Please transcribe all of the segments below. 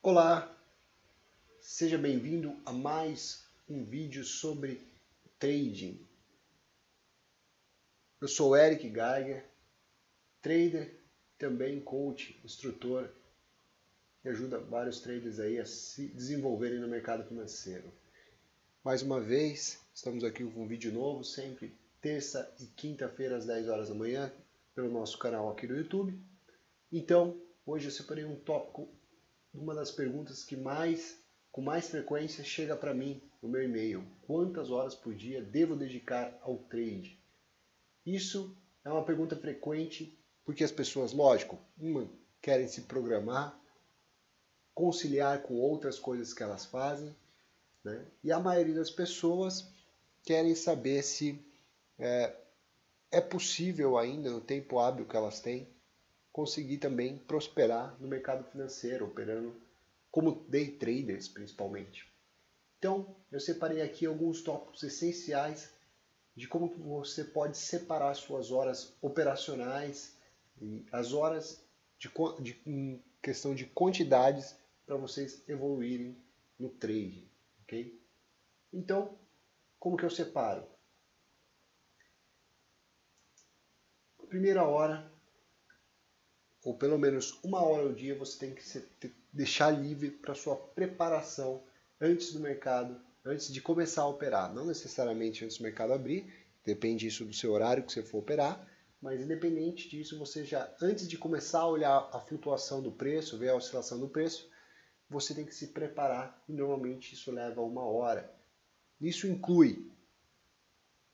Olá, seja bem-vindo a mais um vídeo sobre trading. Eu sou Eric Geiger, trader, também coach, instrutor, que ajuda vários traders aí a se desenvolverem no mercado financeiro. Mais uma vez, estamos aqui com um vídeo novo, sempre terça e quinta-feira às 10 horas da manhã, pelo nosso canal aqui no YouTube. Então, hoje eu separei um tópico, uma das perguntas que com mais frequência chega para mim no meu e-mail. Quantas horas por dia devo dedicar ao trade? Isso é uma pergunta frequente porque as pessoas, lógico, querem se programar, conciliar com outras coisas que elas fazem, né? E a maioria das pessoas querem saber se é possível ainda, no tempo hábil que elas têm, conseguir também prosperar no mercado financeiro, operando como day traders principalmente. Então, eu separei aqui alguns tópicos essenciais de como você pode separar suas horas operacionais e as horas em questão de quantidades para vocês evoluírem no trading, ok? Então, como que eu separo? Primeira hora, ou pelo menos uma hora ao dia, você tem que deixar livre para sua preparação antes do mercado, antes de começar a operar. Não necessariamente antes do mercado abrir, depende isso do seu horário que você for operar, mas independente disso, você já, antes de começar a olhar a flutuação do preço, ver a oscilação do preço, você tem que se preparar e normalmente isso leva uma hora. Isso inclui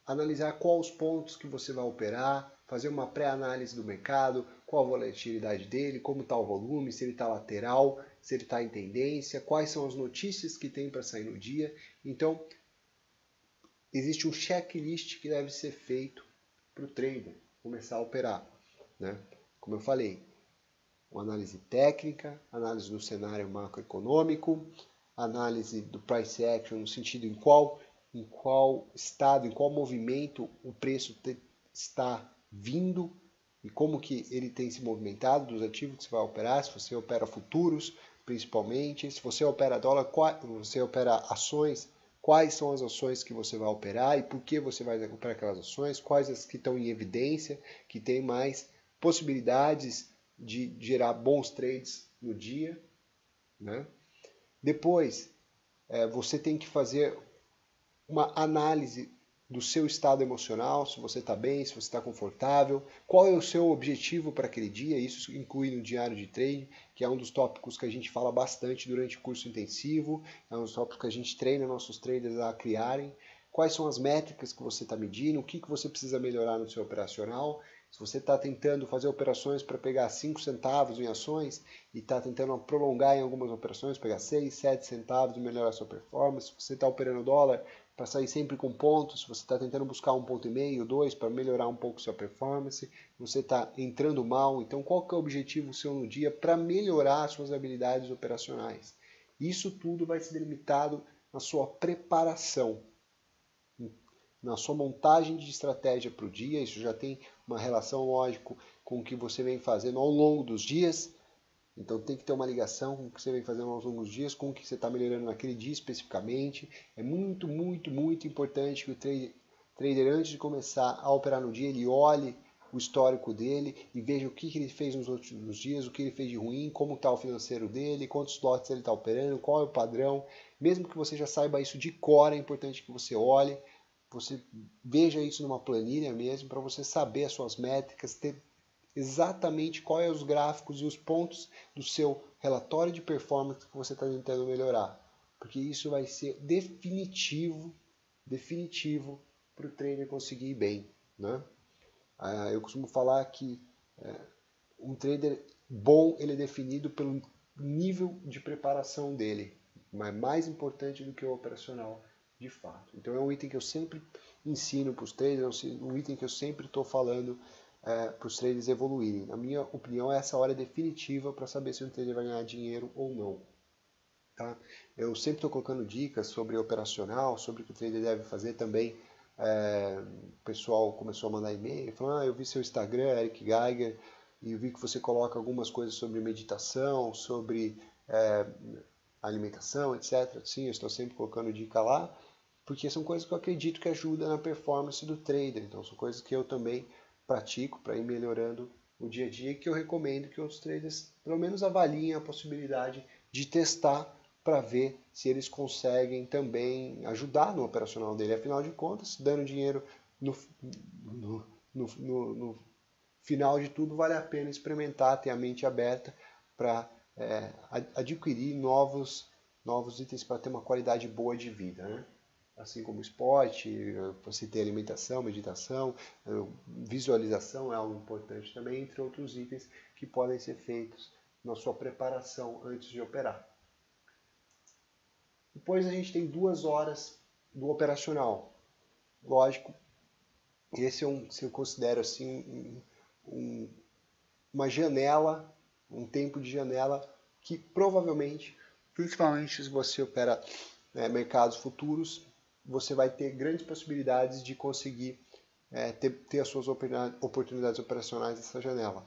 analisar quais os pontos que você vai operar, fazer uma pré-análise do mercado, qual a volatilidade dele, como está o volume, se ele está lateral, se ele está em tendência, quais são as notícias que tem para sair no dia. Então, existe um checklist que deve ser feito para o trader começar a operar, né? Como eu falei, uma análise técnica, análise do cenário macroeconômico, análise do price action no sentido em qual estado, em qual movimento o preço está vindo e como que ele tem se movimentado dos ativos que você vai operar, se você opera futuros principalmente, se você opera dólar, você opera ações, quais são as ações que você vai operar e por que você vai operar aquelas ações, quais as que estão em evidência, que tem mais possibilidades de gerar bons trades no dia, né? Depois, você tem que fazer uma análise do seu estado emocional, se você está bem, se você está confortável, qual é o seu objetivo para aquele dia, isso inclui no diário de trade, que é um dos tópicos que a gente fala bastante durante o curso intensivo, é um dos tópicos que a gente treina nossos traders a criarem, quais são as métricas que você está medindo, o que você precisa melhorar no seu operacional. Se você está tentando fazer operações para pegar 5 centavos em ações e está tentando prolongar em algumas operações, pegar 6, 7 centavos e melhorar a sua performance, se você está operando dólar para sair sempre com pontos, se você está tentando buscar 1,5, 2 para melhorar um pouco sua performance, você está entrando mal, então qual que é o objetivo seu no dia para melhorar suas habilidades operacionais? Isso tudo vai ser delimitado na sua preparação, na sua montagem de estratégia para o dia. Isso já tem uma relação, lógico, com o que você vem fazendo ao longo dos dias. Então tem que ter uma ligação com o que você vem fazendo aos longos dias, com o que você está melhorando naquele dia especificamente. É muito, muito, muito importante que o trader, antes de começar a operar no dia, ele olhe o histórico dele e veja o que ele fez nos últimos dias, o que ele fez de ruim, como está o financeiro dele, quantos lotes ele está operando, qual é o padrão. Mesmo que você já saiba isso de cor, é importante que você olhe, você veja isso numa planilha mesmo, para você saber as suas métricas, ter exatamente quais são os gráficos e os pontos do seu relatório de performance que você está tentando melhorar. Porque isso vai ser definitivo para o trader conseguir ir bem, né? Eu costumo falar que um trader bom ele é definido pelo nível de preparação dele, mas mais importante do que o operacional de fato. Então é um item que eu sempre ensino para os traders, é um item que eu sempre estou falando para os traders evoluírem. Na minha opinião, essa hora é definitiva para saber se um trader vai ganhar dinheiro ou não. Tá? Eu sempre estou colocando dicas sobre operacional, sobre o que o trader deve fazer também. O pessoal começou a mandar e-mail, falando, eu vi seu Instagram, Eric Geiger, e eu vi que você coloca algumas coisas sobre meditação, sobre alimentação, etc. Sim, eu estou sempre colocando dica lá, porque são coisas que eu acredito que ajudam na performance do trader. Então, são coisas que eu também pratico para ir melhorando o dia a dia e que eu recomendo que outros traders pelo menos avaliem a possibilidade de testar para ver se eles conseguem também ajudar no operacional dele. Afinal de contas, dando dinheiro no, no, no final de tudo, vale a pena experimentar, ter a mente aberta para adquirir novos itens para ter uma qualidade boa de vida, né? Assim como esporte, você ter alimentação, meditação, visualização é algo importante também, entre outros itens que podem ser feitos na sua preparação antes de operar. Depois a gente tem 2 horas do operacional. Lógico, esse eu considero assim uma janela, um tempo de janela que provavelmente, principalmente se você opera mercados futuros, você vai ter grandes possibilidades de conseguir ter as suas oportunidades operacionais nessa janela,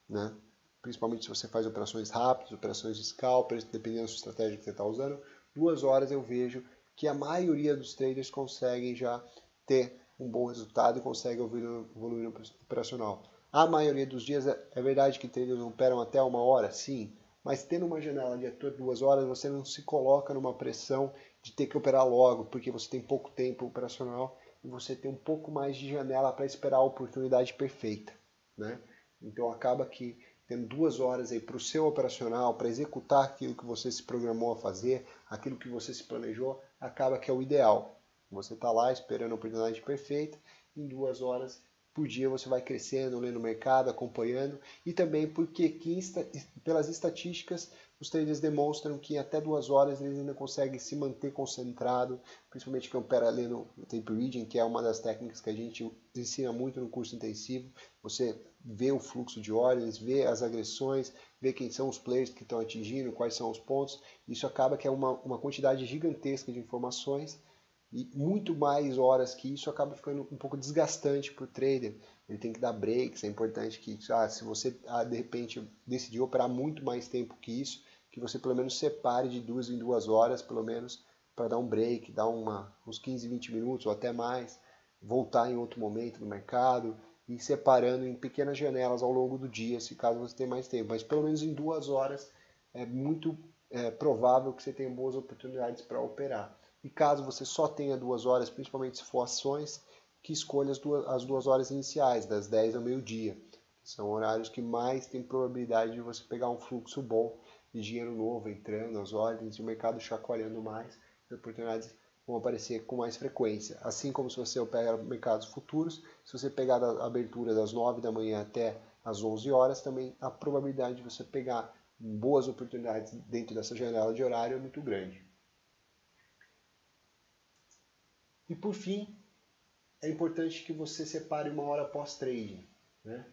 né? Principalmente se você faz operações rápidas, operações de scalpers, dependendo da sua estratégia que você está usando. 2 horas eu vejo que a maioria dos traders conseguem já ter um bom resultado e conseguem evoluir no operacional. A maioria dos dias é verdade que traders operam até 1 hora, sim, mas tendo uma janela de até 2 horas, você não se coloca numa pressão de ter que operar logo, porque você tem pouco tempo operacional e você tem um pouco mais de janela para esperar a oportunidade perfeita, né? Então acaba que tendo 2 horas aí para o seu operacional, para executar aquilo que você se programou a fazer, aquilo que você se planejou, acaba que é o ideal. Você está lá esperando a oportunidade perfeita, em 2 horas por dia você vai crescendo, lendo o mercado, acompanhando, e também porque pelas estatísticas os traders demonstram que até 2 horas eles ainda conseguem se manter concentrado, principalmente quem opera lendo o tape reading, que é uma das técnicas que a gente ensina muito no curso intensivo. Você vê o fluxo de ordens, vê as agressões, vê quem são os players que estão atingindo, quais são os pontos. Isso acaba que é uma quantidade gigantesca de informações e muito mais horas que isso acaba ficando um pouco desgastante para o trader. Ele tem que dar breaks, é importante que se você de repente decidir operar muito mais tempo que isso, que você pelo menos separe de 2 em 2 horas, pelo menos, para dar um break, dar uns 15, 20 minutos ou até mais, voltar em outro momento no mercado e separando em pequenas janelas ao longo do dia, se caso você tenha mais tempo. Mas pelo menos em 2 horas é muito provável que você tenha boas oportunidades para operar. E caso você só tenha 2 horas, principalmente se for ações, que escolha as 2 horas iniciais, das 10 ao meio-dia, que são horários que mais tem probabilidade de você pegar um fluxo bom de dinheiro novo entrando, as ordens, e o mercado chacoalhando mais, as oportunidades vão aparecer com mais frequência. Assim como se você opera mercados futuros, se você pegar a abertura das 9 da manhã até as 11 horas, também a probabilidade de você pegar boas oportunidades dentro dessa janela de horário é muito grande. E por fim, é importante que você separe 1 hora pós-trading, né?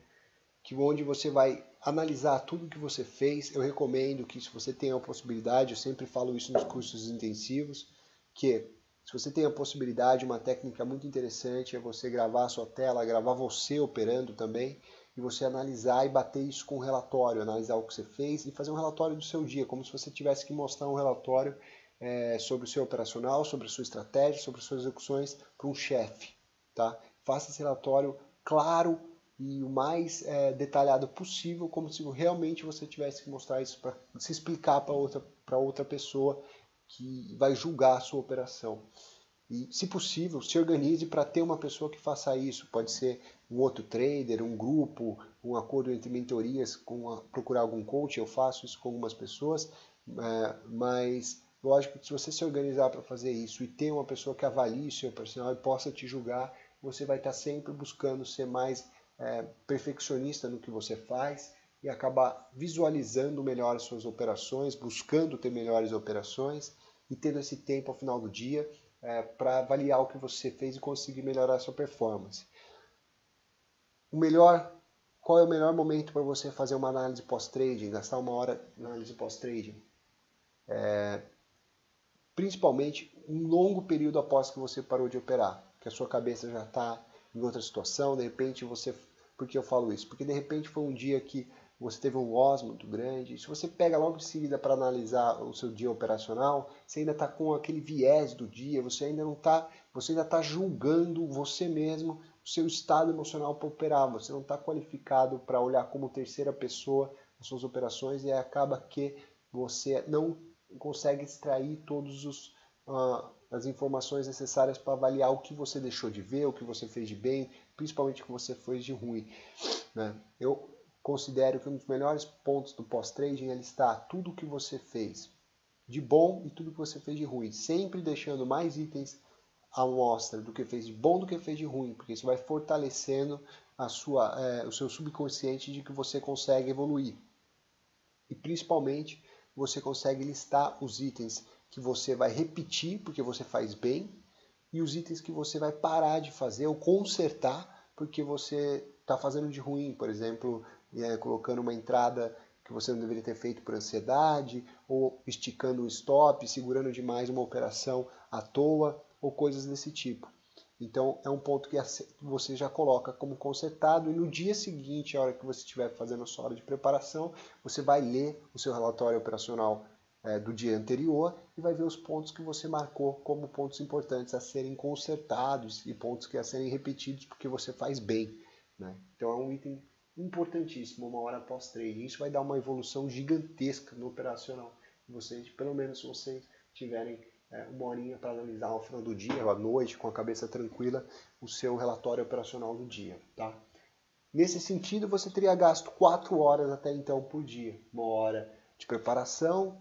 Onde você vai analisar tudo que você fez. Eu recomendo que, se você tem a possibilidade, eu sempre falo isso nos cursos intensivos, que se você tem a possibilidade, uma técnica muito interessante é você gravar a sua tela, gravar você operando também, e você analisar e bater isso com um relatório, analisar o que você fez e fazer um relatório do seu dia, como se você tivesse que mostrar um relatório sobre o seu operacional, sobre a sua estratégia, sobre as suas execuções para um chefe, tá? Faça esse relatório claro e o mais detalhado possível, como se realmente você tivesse que mostrar isso para se explicar para outra pessoa que vai julgar a sua operação. E, se possível, se organize para ter uma pessoa que faça isso. Pode ser um outro trader, um grupo, um acordo entre mentorias, procurar algum coach. Eu faço isso com algumas pessoas, mas lógico que se você se organizar para fazer isso e ter uma pessoa que avalie o seu personal e possa te julgar, você vai estar sempre buscando ser mais perfeccionista no que você faz e acabar visualizando melhor as suas operações, buscando ter melhores operações e tendo esse tempo ao final do dia para avaliar o que você fez e conseguir melhorar a sua performance. Qual é o melhor momento para você fazer uma análise pós-trading, gastar 1 hora na análise pós-trading? Principalmente um longo período após que você parou de operar, que a sua cabeça já está em outra situação, de repente porque eu falo isso? Porque de repente foi um dia que você teve um loss muito grande. Se você pega logo de seguida para analisar o seu dia operacional, você ainda está com aquele viés do dia, você ainda está julgando você mesmo, o seu estado emocional para operar, você não está qualificado para olhar como terceira pessoa as suas operações e acaba que você não consegue extrair todos as informações necessárias para avaliar o que você deixou de ver, o que você fez de bem, principalmente o que você fez de ruim, né? Eu considero que um dos melhores pontos do pós-trading é listar tudo o que você fez de bom e tudo o que você fez de ruim, sempre deixando mais itens à mostra do que fez de bom do que fez de ruim, porque isso vai fortalecendo o seu subconsciente de que você consegue evoluir. E principalmente você consegue listar os itens que você vai repetir porque você faz bem e os itens que você vai parar de fazer ou consertar porque você está fazendo de ruim, por exemplo, colocando uma entrada que você não deveria ter feito por ansiedade, ou esticando um stop, segurando demais uma operação à toa, ou coisas desse tipo. Então é um ponto que você já coloca como consertado e no dia seguinte, a hora que você estiver fazendo a sua hora de preparação, você vai ler o seu relatório operacional do dia anterior e vai ver os pontos que você marcou como pontos importantes a serem consertados e pontos que a serem repetidos porque você faz bem, né? Então é um item importantíssimo uma hora após trade. Isso vai dar uma evolução gigantesca no operacional. Vocês, pelo menos se vocês tiverem uma horinha para analisar ao final do dia, ou à noite, com a cabeça tranquila, o seu relatório operacional do dia, tá? Nesse sentido, você teria gasto 4 horas até então por dia. Uma hora de preparação,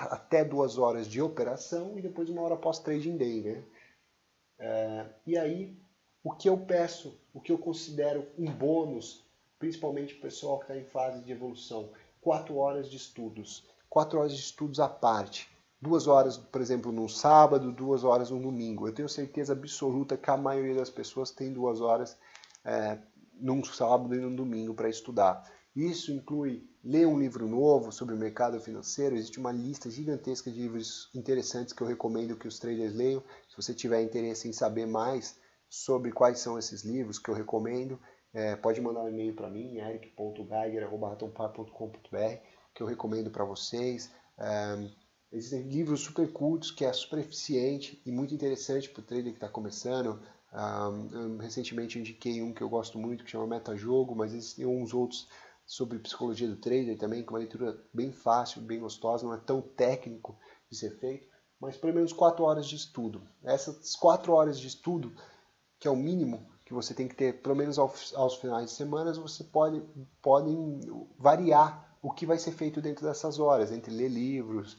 até 2 horas de operação e depois uma hora pós-trading day, né? E aí, o que eu peço, o que eu considero um bônus, principalmente para o pessoal que está em fase de evolução, 4 horas de estudos. 4 horas de estudos à parte. 2 horas, por exemplo, no sábado, 2 horas no domingo. Eu tenho certeza absoluta que a maioria das pessoas tem 2 horas num sábado e num domingo para estudar. Isso inclui ler um livro novo sobre o mercado financeiro. Existe uma lista gigantesca de livros interessantes que eu recomendo que os traders leiam. Se você tiver interesse em saber mais sobre quais são esses livros que eu recomendo, pode mandar um e-mail para mim, eric.geiger@ratonpar.com.br, que eu recomendo para vocês. Existem livros super curtos que é super eficiente e muito interessante para o trader que está começando. Eu recentemente indiquei um que eu gosto muito, que chama Metajogo, mas existem uns outros sobre psicologia do trader também, com uma leitura bem fácil, bem gostosa, não é tão técnico de ser feito, mas pelo menos 4 horas de estudo. Essas 4 horas de estudo, que é o mínimo que você tem que ter, pelo menos aos finais de semana, você podem variar o que vai ser feito dentro dessas horas, entre ler livros,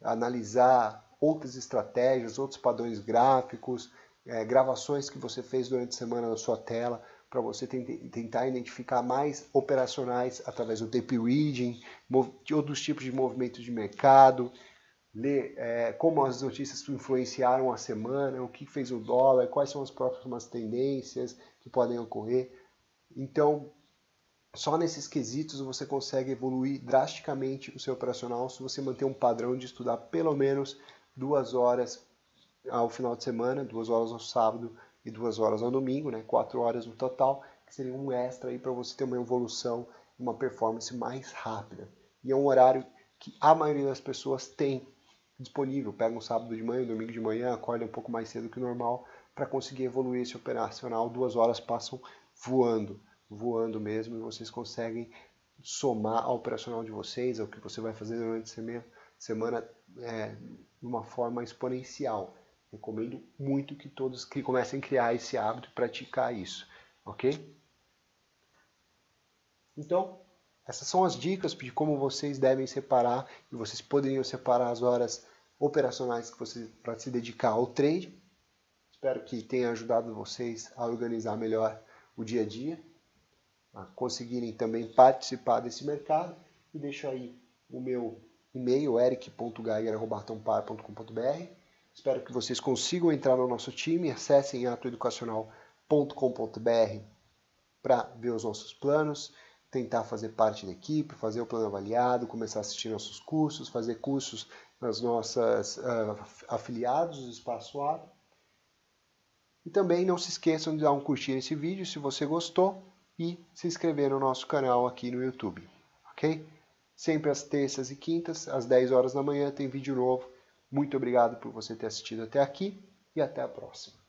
analisar outras estratégias, outros padrões gráficos, gravações que você fez durante a semana na sua tela, para você tentar identificar mais operacionais através do tape reading, de outros tipos de movimentos de mercado, ler como as notícias influenciaram a semana, o que fez o dólar, quais são as próximas tendências que podem ocorrer. Então, só nesses quesitos você consegue evoluir drasticamente o seu operacional se você manter um padrão de estudar pelo menos 2 horas ao final de semana, 2 horas ao sábado e 2 horas ao domingo, né? 4 horas no total, que seria um extra aí para você ter uma evolução, uma performance mais rápida. E é um horário que a maioria das pessoas tem disponível. Pega um sábado de manhã, um domingo de manhã, acorda um pouco mais cedo que o normal para conseguir evoluir esse operacional. 2 horas passam voando mesmo, e vocês conseguem somar ao operacional de vocês, ao que você vai fazer durante a semana de uma forma exponencial. Recomendo muito que todos que comecem a criar esse hábito e praticar isso, ok? Então, essas são as dicas de como vocês devem separar, e vocês poderiam separar as horas operacionais que você para se dedicar ao trade. Espero que tenha ajudado vocês a organizar melhor o dia a dia, a conseguirem também participar desse mercado. E deixo aí o meu e-mail, eric.geiger@ratonpar.com.br. Espero que vocês consigam entrar no nosso time. Acessem atoeducacional.com.br para ver os nossos planos, tentar fazer parte da equipe, fazer o plano avaliado, começar a assistir nossos cursos, fazer cursos nas nossas afiliados do Espaço Ato. E também não se esqueçam de dar um curtir nesse vídeo se você gostou e se inscrever no nosso canal aqui no YouTube, ok? Sempre às terças e quintas, às 10 horas da manhã, tem vídeo novo. Muito obrigado por você ter assistido até aqui e até a próxima.